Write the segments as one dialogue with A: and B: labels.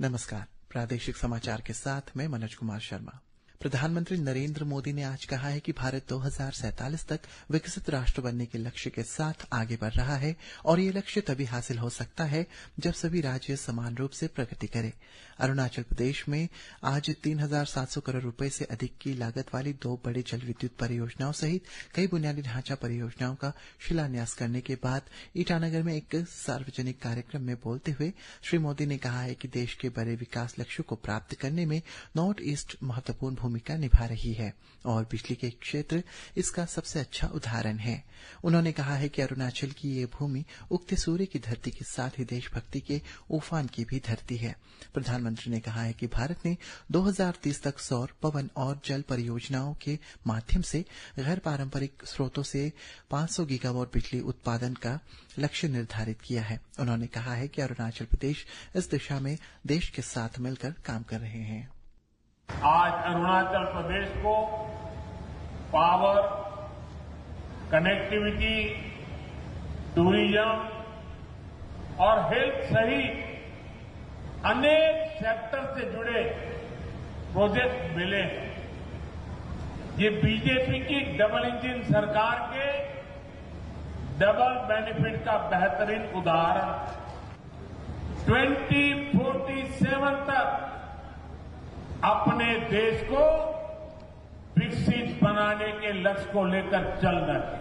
A: नमस्कार। प्रादेशिक समाचार के साथ मैं मनोज कुमार शर्मा। प्रधानमंत्री नरेंद्र मोदी ने आज कहा है कि भारत 2047 तक विकसित राष्ट्र बनने के लक्ष्य के साथ आगे बढ़ रहा है और ये लक्ष्य तभी हासिल हो सकता है जब सभी राज्य समान रूप से प्रगति करें। अरुणाचल प्रदेश में आज 3,700 करोड़ रुपए से अधिक की लागत वाली 2 बड़ी जल विद्युत परियोजनाओं सहित कई बुनियादी ढांचा परियोजनाओं का शिलान्यास करने के बाद ईटानगर में एक सार्वजनिक कार्यक्रम में बोलते हुए श्री मोदी ने कहा है कि देश के बड़े विकास लक्ष्यों को प्राप्त करने में नॉर्थ ईस्ट महत्वपूर्ण भूमिका निभा रही है और बिजली के क्षेत्र इसका सबसे अच्छा उदाहरण है। उन्होंने कहा है कि अरुणाचल की ये भूमि उगते सूर्य की धरती के साथ ही देशभक्ति के उफान की भी धरती है। प्रधानमंत्री ने कहा है कि भारत ने 2030 तक सौर, पवन और जल परियोजनाओं के माध्यम से गैर पारंपरिक स्रोतों से 500 गीगावाट बिजली उत्पादन का लक्ष्य निर्धारित किया है। उन्होंने कहा है कि अरुणाचल प्रदेश इस दिशा में देश के साथ मिलकर काम कर रहे हैं।
B: आज अरुणाचल प्रदेश को पावर, कनेक्टिविटी, टूरिज्म और हेल्थ सहित अनेक सेक्टर से जुड़े प्रोजेक्ट मिले। ये बीजेपी की डबल इंजन सरकार के डबल बेनिफिट का बेहतरीन उदाहरण। 2047 तक अपने देश को विकसित बनाने के लक्ष्य को लेकर चल रहे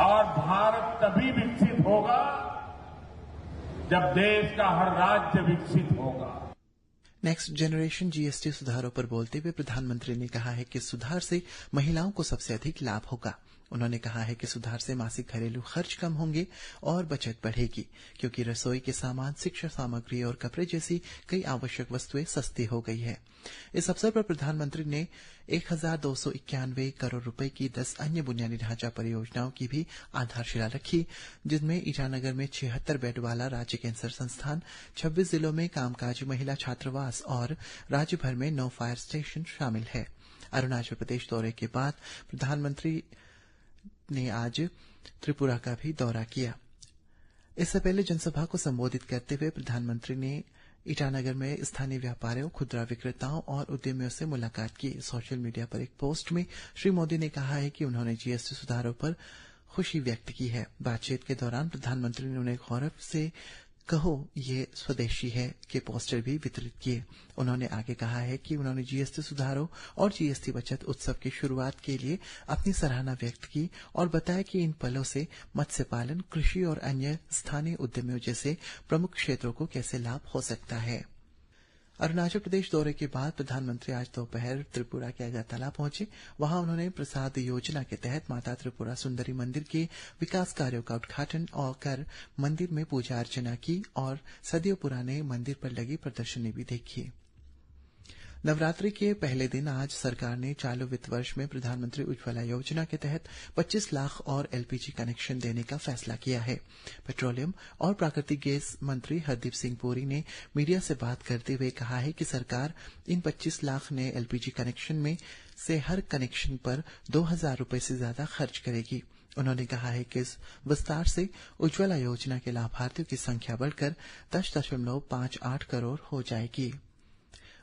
B: और भारत तभी विकसित होगा जब देश का हर राज्य विकसित होगा।
A: नेक्स्ट जनरेशन जीएसटी सुधारों पर बोलते हुए प्रधानमंत्री ने कहा है कि सुधार से महिलाओं को सबसे अधिक लाभ होगा। उन्होंने कहा है कि सुधार से मासिक घरेलू खर्च कम होंगे और बचत बढ़ेगी क्योंकि रसोई के सामान, शिक्षा सामग्री और कपड़े जैसी कई आवश्यक वस्तुएं सस्ती हो गई है। इस अवसर पर प्रधानमंत्री ने 1,291 करोड़ रुपए की 10 अन्य बुनियादी ढांचा परियोजनाओं की भी आधारशिला रखी, जिनमें ईटानगर में 76 बेड वाला राज्य कैंसर संस्थान, 26 जिलों में कामकाजी महिला छात्रावास और राज्य भर में 9 फायर स्टेशन शामिल है। अरुणाचल प्रदेश दौरे के बाद प्रधानमंत्री ने आज त्रिपुरा का भी दौरा किया। इससे पहले जनसभा को संबोधित करते हुए प्रधानमंत्री ने ईटानगर में स्थानीय व्यापारियों, खुदरा विक्रेताओं और उद्यमियों से मुलाकात की। सोशल मीडिया पर एक पोस्ट में श्री मोदी ने कहा है कि उन्होंने जीएसटी सुधारों पर खुशी व्यक्त की है। बातचीत के दौरान प्रधानमंत्री ने उन्हें गौरव से कहो ये स्वदेशी है के पोस्टर भी वितरित किए। उन्होंने आगे कहा है कि उन्होंने जीएसटी सुधारों और जीएसटी बचत उत्सव की शुरुआत के लिए अपनी सराहना व्यक्त की और बताया कि इन पलों से मत्स्य पालन, कृषि और अन्य स्थानीय उद्यमियों जैसे प्रमुख क्षेत्रों को कैसे लाभ हो सकता है। अरुणाचल प्रदेश दौरे के बाद प्रधानमंत्री आज दोपहर त्रिपुरा के अगरतला पहुंचे। वहां उन्होंने प्रसाद योजना के तहत माता त्रिपुरा सुंदरी मंदिर के विकास कार्यों का उद्घाटन और कर मंदिर में पूजा अर्चना की और सदियों पुराने मंदिर पर लगी प्रदर्शनी भी देखी। नवरात्रि के पहले दिन आज सरकार ने चालू वित्त वर्ष में प्रधानमंत्री उज्ज्वला योजना के तहत 25 लाख और एलपीजी कनेक्शन देने का फैसला किया है। पेट्रोलियम और प्राकृतिक गैस मंत्री हरदीप सिंह पुरी ने मीडिया से बात करते हुए कहा है कि सरकार इन 25 लाख नए एलपीजी कनेक्शन में से हर कनेक्शन पर 2,000 रुपए से ज्यादा खर्च करेगी। उन्होंने कहा है कि इस विस्तार से उज्ज्वला योजना के लाभार्थियों की संख्या बढ़कर 10.58 करोड़ हो जाएगी।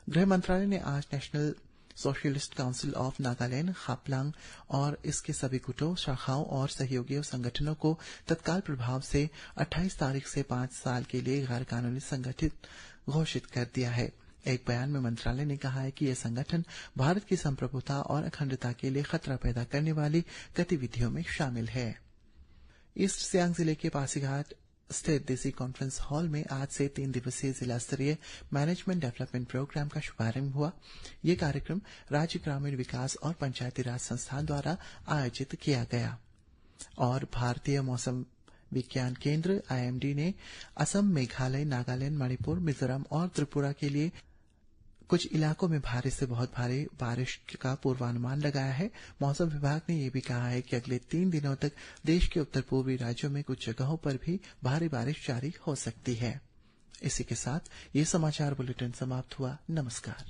A: गृह मंत्रालय ने आज national socialist council of Nagaland, Khaplang और इसके सभी गुटों, शाखाओं और सहयोगी संगठनों को तत्काल प्रभाव से 28 तारीख से 5 साल के लिए गैर कानूनी संगठित घोषित कर दिया है। एक बयान में मंत्रालय ने कहा है कि ये संगठन भारत की संप्रभुता और अखंडता के लिए खतरा पैदा करने वाली गतिविधियों में शामिल है। ईस्ट सियांग जिले के पासीघाट स्थित देसी कॉन्फ्रेंस हॉल में आज से 3 दिवसीय जिला स्तरीय मैनेजमेंट डेवलपमेंट प्रोग्राम का शुभारंभ हुआ। ये कार्यक्रम राज्य ग्रामीण विकास और पंचायती राज संस्थान द्वारा आयोजित किया गया और भारतीय मौसम विज्ञान केंद्र आईएमडी ने असम, मेघालय, नागालैंड, मणिपुर, मिजोरम और त्रिपुरा के लिए कुछ इलाकों में भारी से बहुत भारी बारिश का पूर्वानुमान लगाया है। मौसम विभाग ने यह भी कहा है कि अगले 3 दिनों तक देश के उत्तर पूर्वी राज्यों में कुछ जगहों पर भी भारी बारिश जारी हो सकती है। इसी के साथ ये समाचार बुलेटिन समाप्त हुआ। नमस्कार।